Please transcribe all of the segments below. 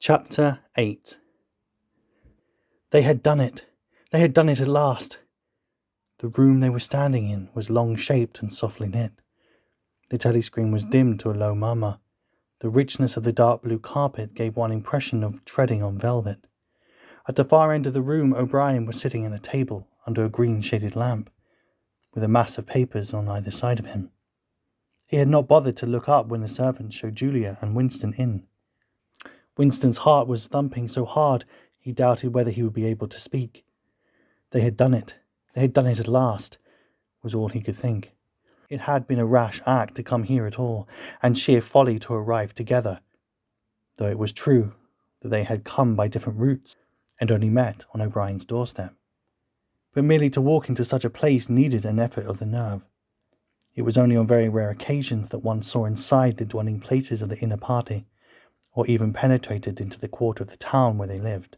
Chapter 8. They had done it. They had done it at last. The room they were standing in was long-shaped and softly lit. The telescreen was dimmed to a low murmur. The richness of the dark blue carpet gave one impression of treading on velvet. At the far end of the room, O'Brien was sitting at a table under a green-shaded lamp, with a mass of papers on either side of him. He had not bothered to look up when the servant showed Julia and Winston in. Winston's heart was thumping so hard he doubted whether he would be able to speak. They had done it. They had done it at last, was all he could think. It had been a rash act to come here at all, and sheer folly to arrive together, though it was true that they had come by different routes and only met on O'Brien's doorstep. But merely to walk into such a place needed an effort of the nerve. It was only on very rare occasions that one saw inside the dwelling places of the inner party, or even penetrated into the quarter of the town where they lived.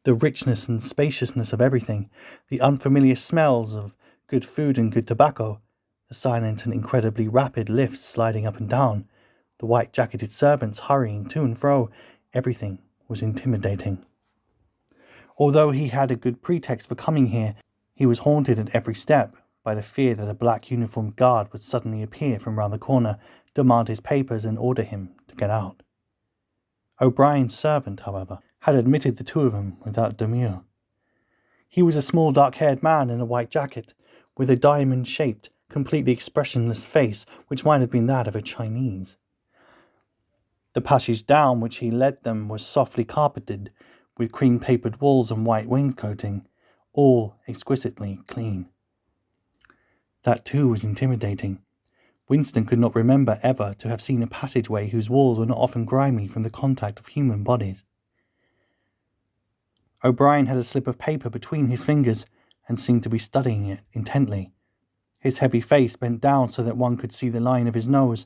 The richness and spaciousness of everything, the unfamiliar smells of good food and good tobacco, the silent and incredibly rapid lifts sliding up and down, the white-jacketed servants hurrying to and fro, everything was intimidating. Although he had a good pretext for coming here, he was haunted at every step by the fear that a black-uniformed guard would suddenly appear from round the corner, demand his papers and order him to get out. O'Brien's servant, however, had admitted the two of them without demur. He was a small dark-haired man in a white jacket, with a diamond-shaped, completely expressionless face which might have been that of a Chinese. The passage down which he led them was softly carpeted, with cream-papered walls and white wainscoting, all exquisitely clean. That too was intimidating. Winston could not remember ever to have seen a passageway whose walls were not often grimy from the contact of human bodies. O'Brien had a slip of paper between his fingers and seemed to be studying it intently, his heavy face bent down so that one could see the line of his nose,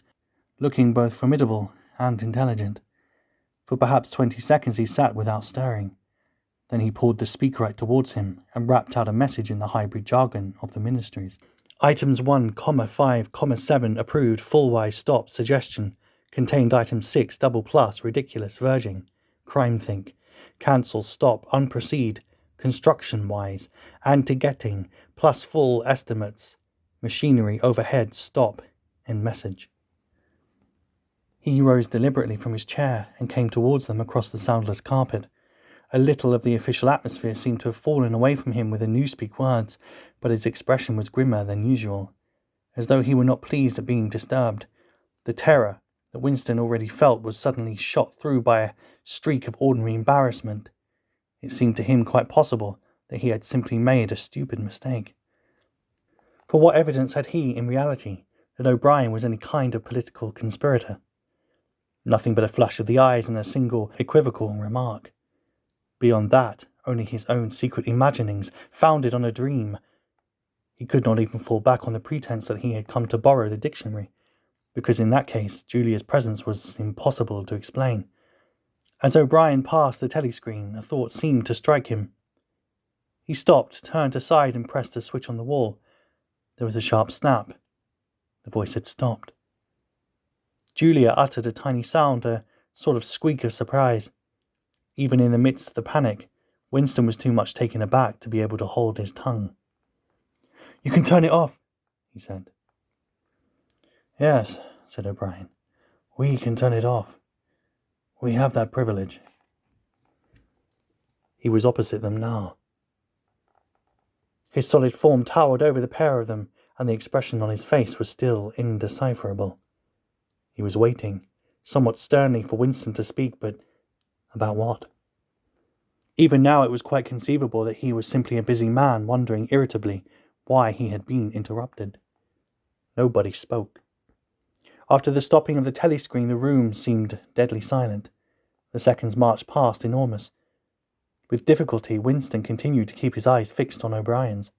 looking both formidable and intelligent. For perhaps 20 seconds he sat without stirring. Then he pulled the speaker right towards him and rapped out a message in the hybrid jargon of the ministries. Items 1,5,7 approved, full-wise stop, suggestion, contained item 6, double plus, ridiculous, verging, crime think, cancel, stop, unproceed, construction-wise, anti-getting, plus full estimates, machinery, overhead, stop, end message. He rose deliberately from his chair and came towards them across the soundless carpet. A little of the official atmosphere seemed to have fallen away from him with the newspeak words, but his expression was grimmer than usual, as though he were not pleased at being disturbed. The terror that Winston already felt was suddenly shot through by a streak of ordinary embarrassment. It seemed to him quite possible that he had simply made a stupid mistake. For what evidence had he, in reality, that O'Brien was any kind of political conspirator? Nothing but a flush of the eyes and a single equivocal remark. Beyond that, only his own secret imaginings, founded on a dream. He could not even fall back on the pretense that he had come to borrow the dictionary, because in that case Julia's presence was impossible to explain. As O'Brien passed the telescreen, a thought seemed to strike him. He stopped, turned aside and pressed a switch on the wall. There was a sharp snap. The voice had stopped. Julia uttered a tiny sound, a sort of squeak of surprise. Even in the midst of the panic, Winston was too much taken aback to be able to hold his tongue. "You can turn it off," he said. "Yes," said O'Brien. "We can turn it off. We have that privilege." He was opposite them now. His solid form towered over the pair of them, and the expression on his face was still indecipherable. He was waiting, somewhat sternly, for Winston to speak, but about what? Even now it was quite conceivable that he was simply a busy man wondering irritably why he had been interrupted. Nobody spoke. After the stopping of the telescreen, the room seemed deadly silent. The seconds marched past enormous. With difficulty, Winston continued to keep his eyes fixed on O'Brien's.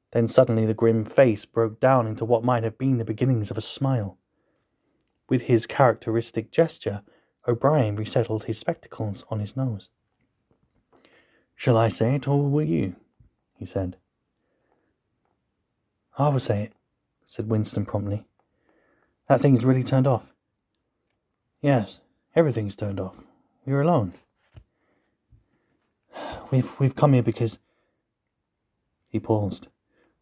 Then suddenly the grim face broke down into what might have been the beginnings of a smile. With his characteristic gesture, O'Brien resettled his spectacles on his nose. "Shall I say it, or will you?" he said. "I will say it," said Winston promptly. "That thing's really turned off." "Yes, everything's turned off. You're alone. We've come here because..." He paused,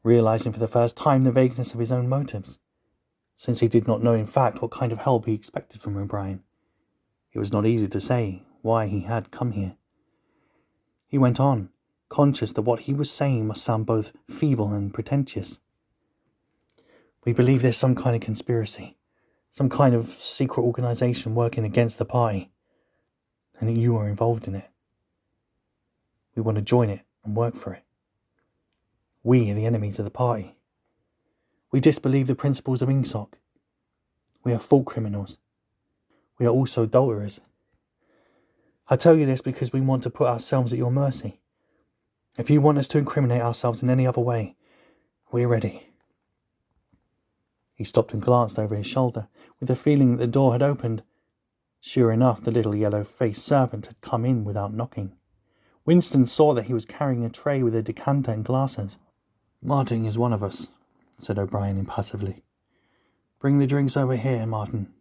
realizing for the first time the vagueness of his own motives, since he did not know in fact what kind of help he expected from O'Brien. It was not easy to say why he had come here. He went on, conscious that what he was saying must sound both feeble and pretentious. "We believe there's some kind of conspiracy, some kind of secret organization working against the party, and that you are involved in it. We want to join it and work for it. We are the enemies of the party. We disbelieve the principles of Ingsoc. We are full criminals. We are also adulterers. I tell you this because we want to put ourselves at your mercy. If you want us to incriminate ourselves in any other way, we're ready." He stopped and glanced over his shoulder, with the feeling that the door had opened. Sure enough, the little yellow-faced servant had come in without knocking. Winston saw that he was carrying a tray with a decanter and glasses. "Martin is one of us," said O'Brien impassively. "Bring the drinks over here, Martin.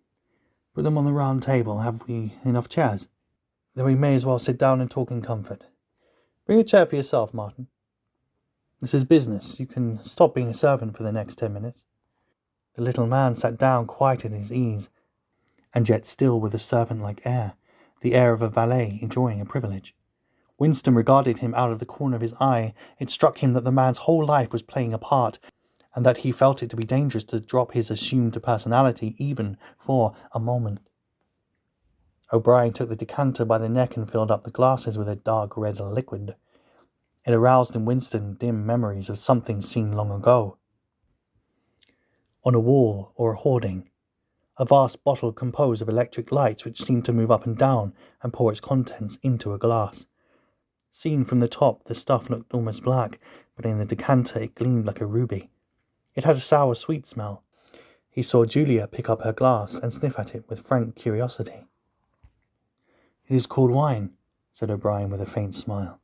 Put them on the round table. Have we enough chairs? Then we may as well sit down and talk in comfort. Bring a chair for yourself, Martin. This is business. You can stop being a servant for the next 10 minutes. The little man sat down quite at his ease, and yet still with a servant-like air, the air of a valet enjoying a privilege. Winston regarded him out of the corner of his eye. It struck him that the man's whole life was playing a part, and that he felt it to be dangerous to drop his assumed personality even for a moment. O'Brien took the decanter by the neck and filled up the glasses with a dark red liquid. It aroused in Winston dim memories of something seen long ago. On a wall or a hoarding, a vast bottle composed of electric lights which seemed to move up and down and pour its contents into a glass. Seen from the top, the stuff looked almost black, but in the decanter it gleamed like a ruby. It had a sour, sweet smell. He saw Julia pick up her glass and sniff at it with frank curiosity. "It is called wine," said O'Brien with a faint smile.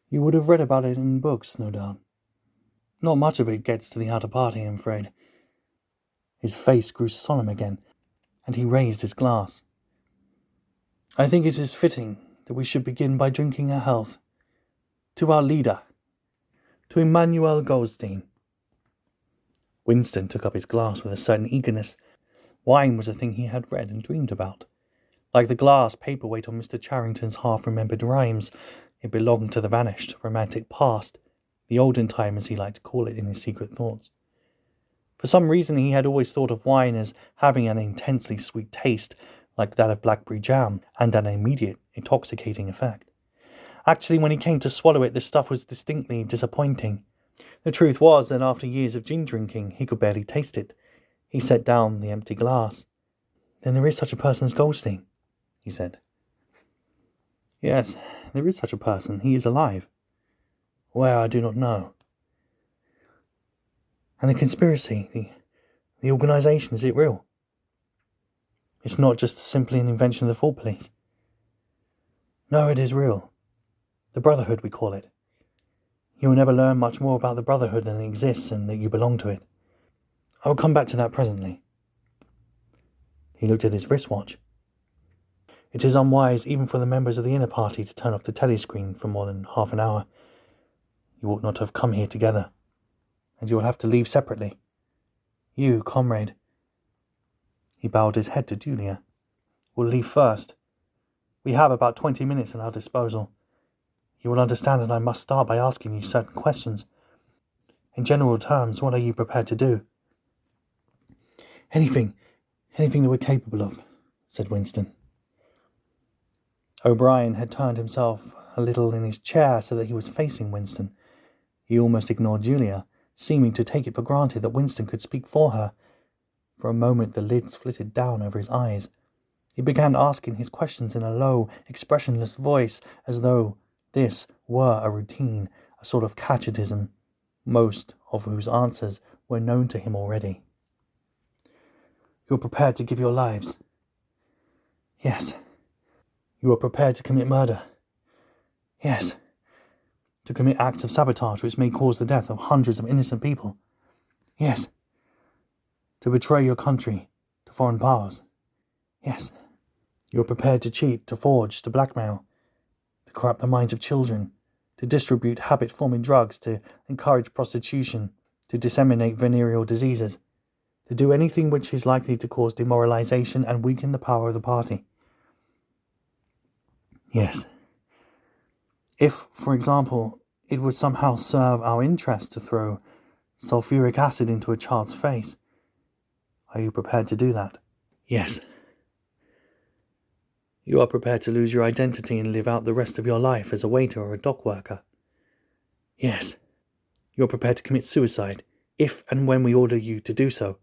"You would have read about it in books, no doubt. Not much of it gets to the outer party, I'm afraid." His face grew solemn again, and he raised his glass. "I think it is fitting that we should begin by drinking a health to our leader, to Emmanuel Goldstein." Winston took up his glass with a certain eagerness. Wine was a thing he had read and dreamed about. Like the glass paperweight on Mr. Charrington's half-remembered rhymes, it belonged to the vanished, romantic past, the olden time as he liked to call it in his secret thoughts. For some reason he had always thought of wine as having an intensely sweet taste, like that of blackberry jam, and an immediate, intoxicating effect. Actually, when he came to swallow it, the stuff was distinctly disappointing. The truth was that after years of gin drinking, he could barely taste it. He set down the empty glass. "Then there is such a person as Goldstein," he said. "Yes, there is such a person. He is alive. Where, I do not know. And the conspiracy, the organization, is it real? It's not just simply an invention of the Full Police." "No, it is real. The Brotherhood, we call it. You will never learn much more about the Brotherhood than it exists and that you belong to it. I will come back to that presently." He looked at his wristwatch. "It is unwise even for the members of the inner party to turn off the telescreen for more than half an hour. You ought not to have come here together, and you will have to leave separately. You, comrade," he bowed his head to Julia, "will leave first. We have about 20 minutes at our disposal. You will understand that I must start by asking you certain questions. In general terms, what are you prepared to do?" Anything that we're capable of," said Winston. O'Brien had turned himself a little in his chair so that he was facing Winston. He almost ignored Julia, seeming to take it for granted that Winston could speak for her. For a moment the lids flitted down over his eyes. He began asking his questions in a low, expressionless voice, as though this were a routine, a sort of catechism, most of whose answers were known to him already. "You're prepared to give your lives?" "Yes." "You are prepared to commit murder?" "Yes." "To commit acts of sabotage which may cause the death of hundreds of innocent people?" "Yes." "To betray your country to foreign powers?" "Yes." You are prepared to cheat, to forge, to blackmail, to corrupt the minds of children, to distribute habit-forming drugs, to encourage prostitution, to disseminate venereal diseases, to do anything which is likely to cause demoralization and weaken the power of the party. Yes. If, for example, it would somehow serve our interest to throw sulfuric acid into a child's face, are you prepared to do that? Yes. You are prepared to lose your identity and live out the rest of your life as a waiter or a dock worker? Yes. You are prepared to commit suicide if and when we order you to do so?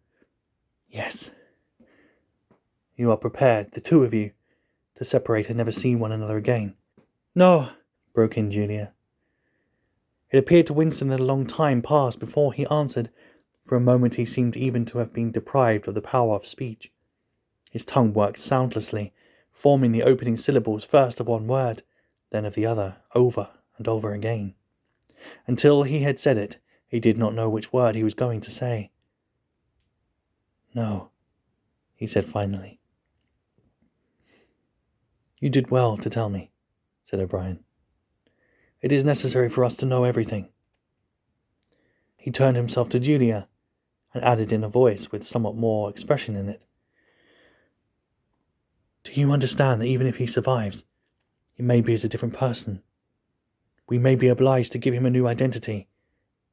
Yes. You are prepared, the two of you, to separate and never see one another again? No, broke in Julia. It appeared to Winston that a long time passed before he answered. For a moment he seemed even to have been deprived of the power of speech. His tongue worked soundlessly, forming the opening syllables first of one word, then of the other, over and over again. Until he had said it, he did not know which word he was going to say. No, he said finally. You did well to tell me, said O'Brien. It is necessary for us to know everything. He turned himself to Julia, and added in a voice with somewhat more expression in it. Do you understand that even if he survives, he may be as a different person? We may be obliged to give him a new identity.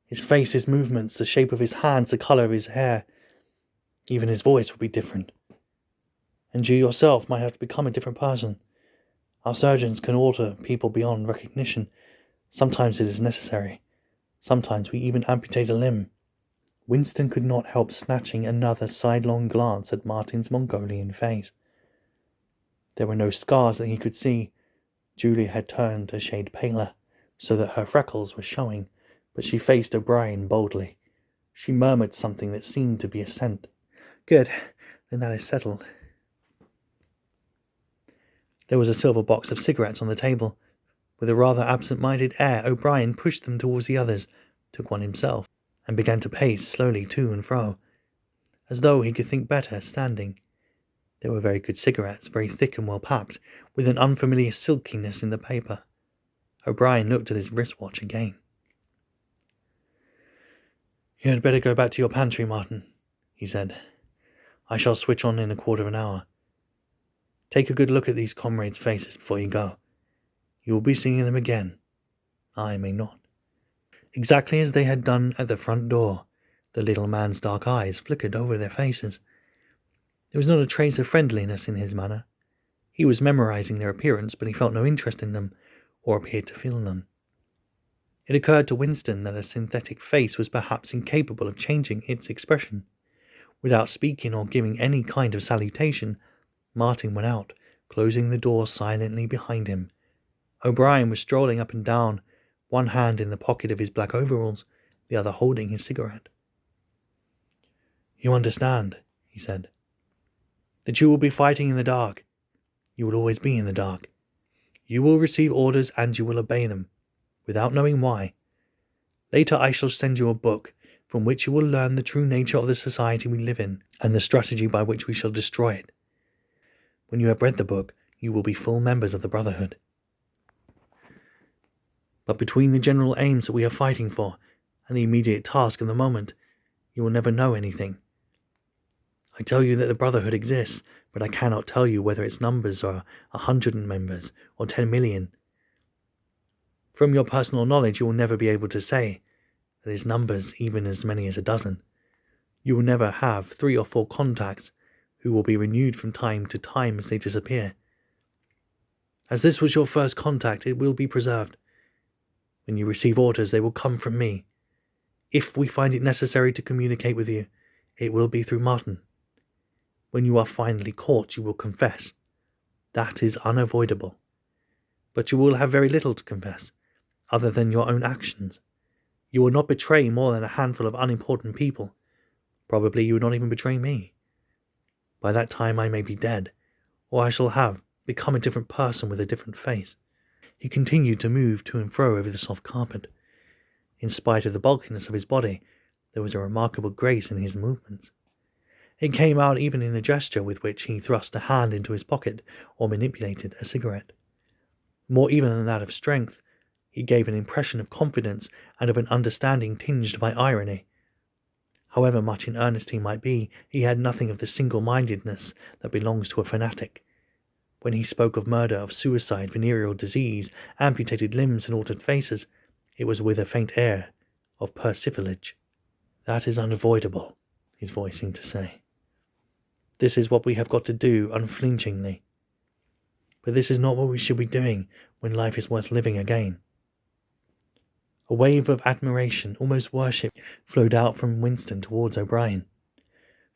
His face, his movements, the shape of his hands, the colour of his hair, even his voice would be different. And you yourself might have to become a different person. Our surgeons can alter people beyond recognition. Sometimes it is necessary. Sometimes we even amputate a limb. Winston could not help snatching another sidelong glance at Martin's Mongolian face. There were no scars that he could see. Julia had turned a shade paler, so that her freckles were showing, but she faced O'Brien boldly. She murmured something that seemed to be assent. Good, then that is settled. There was a silver box of cigarettes on the table. With a rather absent-minded air, O'Brien pushed them towards the others, took one himself, and began to pace slowly to and fro, as though he could think better standing. They were very good cigarettes, very thick and well packed, with an unfamiliar silkiness in the paper. O'Brien looked at his wristwatch again. You had better go back to your pantry, Martin, he said. I shall switch on in a quarter of an hour. Take a good look at these comrades' faces before you go. You will be seeing them again. I may not. Exactly as they had done at the front door, the little man's dark eyes flickered over their faces. There was not a trace of friendliness in his manner. He was memorizing their appearance, but he felt no interest in them, or appeared to feel none. It occurred to Winston that a synthetic face was perhaps incapable of changing its expression. Without speaking or giving any kind of salutation, Martin went out, closing the door silently behind him. O'Brien was strolling up and down, one hand in the pocket of his black overalls, the other holding his cigarette. You understand, he said, that you will be fighting in the dark. You will always be in the dark. You will receive orders and you will obey them, without knowing why. Later I shall send you a book, from which you will learn the true nature of the society we live in, and the strategy by which we shall destroy it. When you have read the book, you will be full members of the Brotherhood. But between the general aims that we are fighting for, and the immediate task of the moment, you will never know anything. I tell you that the Brotherhood exists, but I cannot tell you whether its numbers are 100 members or 10 million. From your personal knowledge, you will never be able to say that its numbers even as many as a dozen. You will never have 3 or 4 contacts who will be renewed from time to time as they disappear. As this was your first contact, it will be preserved. When you receive orders, they will come from me. If we find it necessary to communicate with you, it will be through Martin. When you are finally caught, you will confess. That is unavoidable. But you will have very little to confess, other than your own actions. You will not betray more than a handful of unimportant people. Probably you will not even betray me. By that time I may be dead, or I shall have become a different person with a different face. He continued to move to and fro over the soft carpet. In spite of the bulkiness of his body, there was a remarkable grace in his movements. It came out even in the gesture with which he thrust a hand into his pocket or manipulated a cigarette. More even than that of strength, he gave an impression of confidence and of an understanding tinged by irony. However much in earnest he might be, he had nothing of the single-mindedness that belongs to a fanatic. When he spoke of murder, of suicide, venereal disease, amputated limbs and altered faces, it was with a faint air of persiflage. "That is unavoidable," his voice seemed to say. "This is what we have got to do unflinchingly. But this is not what we should be doing when life is worth living again." A wave of admiration, almost worship, flowed out from Winston towards O'Brien.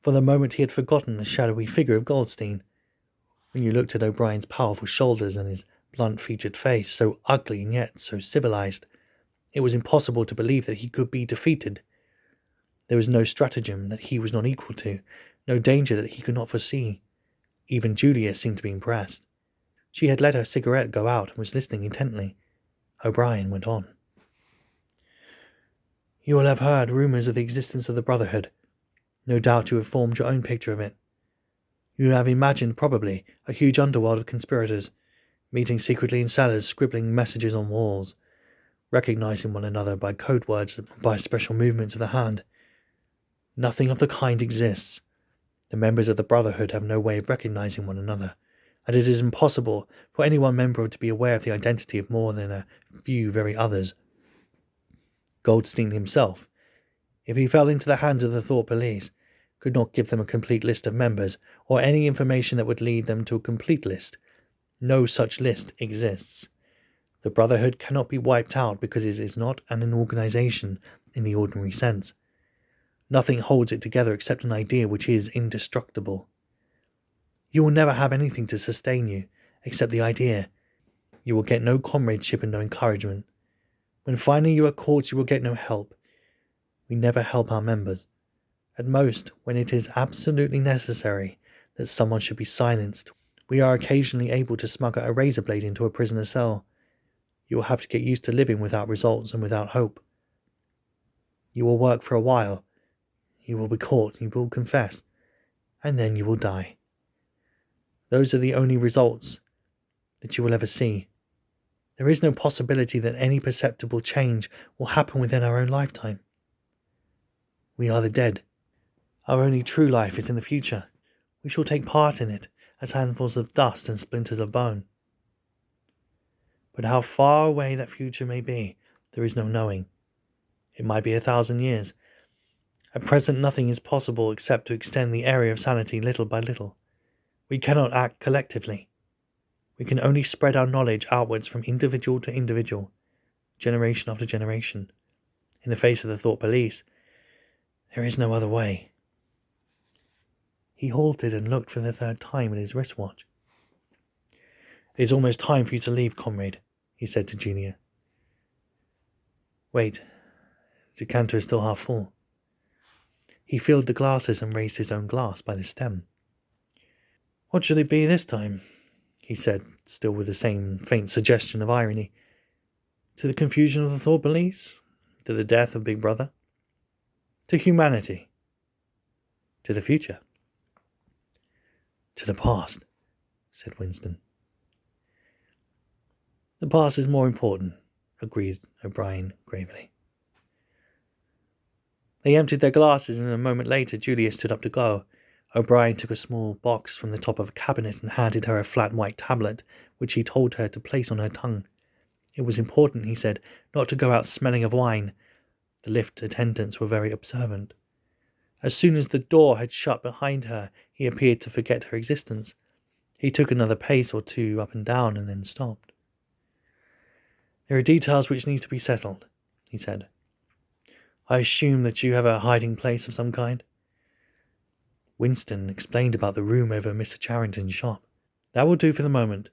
For the moment he had forgotten the shadowy figure of Goldstein. When you looked at O'Brien's powerful shoulders and his blunt-featured face, so ugly and yet so civilized, it was impossible to believe that he could be defeated. There was no stratagem that he was not equal to, no danger that he could not foresee. Even Julia seemed to be impressed. She had let her cigarette go out and was listening intently. O'Brien went on. "You will have heard rumours of the existence of the Brotherhood. No doubt you have formed your own picture of it. You have imagined, probably, a huge underworld of conspirators, meeting secretly in cellars, scribbling messages on walls, recognizing one another by code words and by special movements of the hand. Nothing of the kind exists. The members of the Brotherhood have no way of recognizing one another, and it is impossible for any one member to be aware of the identity of more than a few very others. Goldstein himself, if he fell into the hands of the Thought Police, could not give them a complete list of members, or any information that would lead them to a complete list. No such list exists. The Brotherhood cannot be wiped out because it is not an organization in the ordinary sense. Nothing holds it together except an idea which is indestructible. You will never have anything to sustain you except the idea. You will get no comradeship and no encouragement. When finally you are caught, you will get no help. We never help our members. At most, when it is absolutely necessary that someone should be silenced, we are occasionally able to smuggle a razor blade into a prisoner's cell. You will have to get used to living without results and without hope. You will work for a while. You will be caught, you will confess, and then you will die. Those are the only results that you will ever see. There is no possibility that any perceptible change will happen within our own lifetime. We are the dead. Our only true life is in the future. We shall take part in it as handfuls of dust and splinters of bone. But how far away that future may be, there is no knowing. It might be 1,000 years. At present nothing is possible except to extend the area of sanity little by little. We cannot act collectively. We can only spread our knowledge outwards from individual to individual, generation after generation. In the face of the Thought Police, there is no other way." He halted and looked for the third time at his wristwatch. "It is almost time for you to leave, comrade," he said to Julia. "Wait, the decanter is still half full." He filled the glasses and raised his own glass by the stem. "What should it be this time?" he said, still with the same faint suggestion of irony. "To the confusion of the Thought Police? To the death of Big Brother? To humanity? To the future?" "To the past," said Winston. "The past is more important," agreed O'Brien gravely. They emptied their glasses, and a moment later Julia stood up to go. O'Brien took a small box from the top of a cabinet and handed her a flat white tablet, which he told her to place on her tongue. It was important, he said, not to go out smelling of wine. The lift attendants were very observant. As soon as the door had shut behind her, he appeared to forget her existence. He took another pace or two up and down and then stopped. "There are details which need to be settled," he said. "I assume that you have a hiding place of some kind?" Winston explained about the room over Mr. Charrington's shop. "That will do for the moment.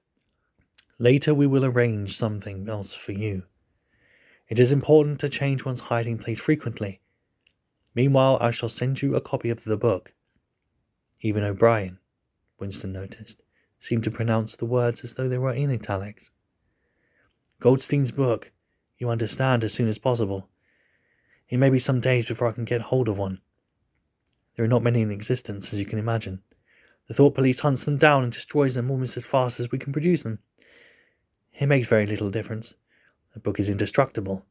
Later we will arrange something else for you. It is important to change one's hiding place frequently. Meanwhile, I shall send you a copy of the book." Even O'Brien, Winston noticed, seemed to pronounce the words as though they were in italics. "Goldstein's book, you understand, as soon as possible. It may be some days before I can get hold of one." There are not many in existence, as you can imagine. The thought police hunts them down and destroys them almost as fast as we can produce them. It makes very little difference. The book is indestructible.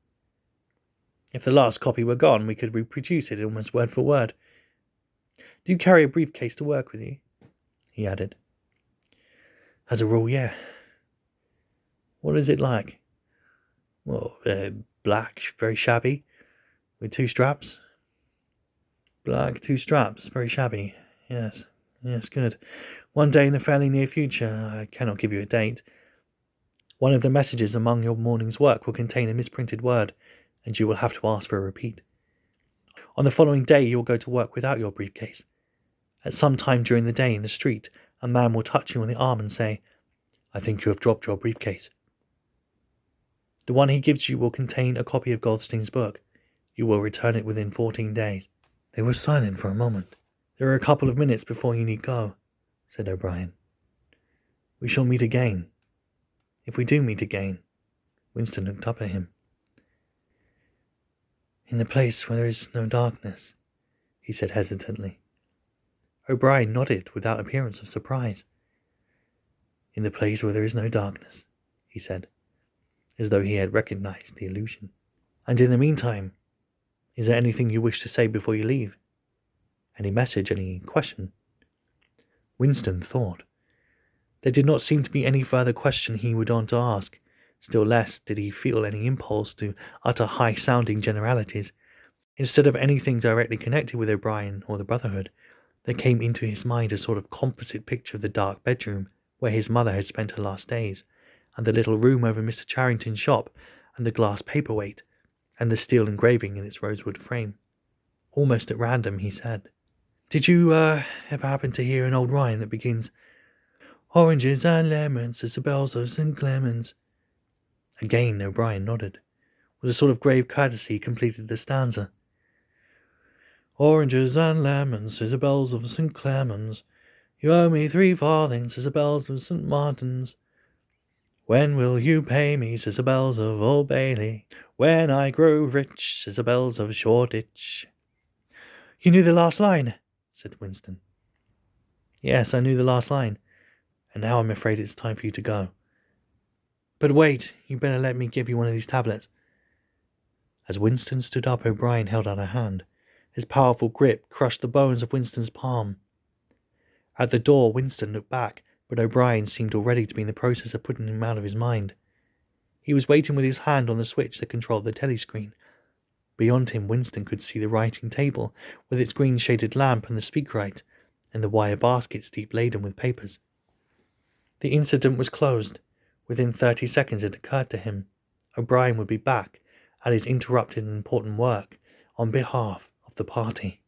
If the last copy were gone, we could reproduce it almost word for word. Do you carry a briefcase to work with you? He added. As a rule, yeah. What is it like? Well, black, very shabby, with 2 straps. Black, 2 straps, very shabby. Yes, good. One day in the fairly near future, I cannot give you a date, one of the messages among your morning's work will contain a misprinted word, and you will have to ask for a repeat. On the following day, you will go to work without your briefcase. At some time during the day in the street, a man will touch you on the arm and say, I think you have dropped your briefcase. The one he gives you will contain a copy of Goldstein's book. You will return it within 14 days. They were silent for a moment. There are a couple of minutes before you need go, said O'Brien. We shall meet again. If we do meet again. Winston looked up at him. In the place where there is no darkness, he said hesitantly. O'Brien nodded without appearance of surprise. In the place where there is no darkness, he said, as though he had recognized the allusion. And in the meantime, is there anything you wish to say before you leave? Any message, any question? Winston thought. There did not seem to be any further question he would want to ask. Still less did he feel any impulse to utter high-sounding generalities. Instead of anything directly connected with O'Brien or the Brotherhood, there came into his mind a sort of composite picture of the dark bedroom where his mother had spent her last days, and the little room over Mr. Charrington's shop, and the glass paperweight, and the steel engraving in its rosewood frame. Almost at random, he said, Did you ever happen to hear an old rhyme that begins, Oranges and lemons as the bells of St. Clement's? Again O'Brien nodded. With a sort of grave courtesy he completed the stanza. Oranges and lemons as the bells of St. Clement's. You owe me 3 farthings as the bells of St. Martin's. When will you pay me, says the bells of Old Bailey? When I grow rich, says the bells of Shoreditch. You knew the last line, said Winston. Yes, I knew the last line, and now I'm afraid it's time for you to go. But wait, you better let me give you one of these tablets. As Winston stood up, O'Brien held out a hand. His powerful grip crushed the bones of Winston's palm. At the door, Winston looked back, but O'Brien seemed already to be in the process of putting him out of his mind. He was waiting with his hand on the switch that controlled the telescreen. Beyond him, Winston could see the writing table, with its green-shaded lamp and the speakwrite, and the wire baskets deep laden with papers. The incident was closed. Within 30 seconds it occurred to him. O'Brien would be back at his interrupted and important work on behalf of the party.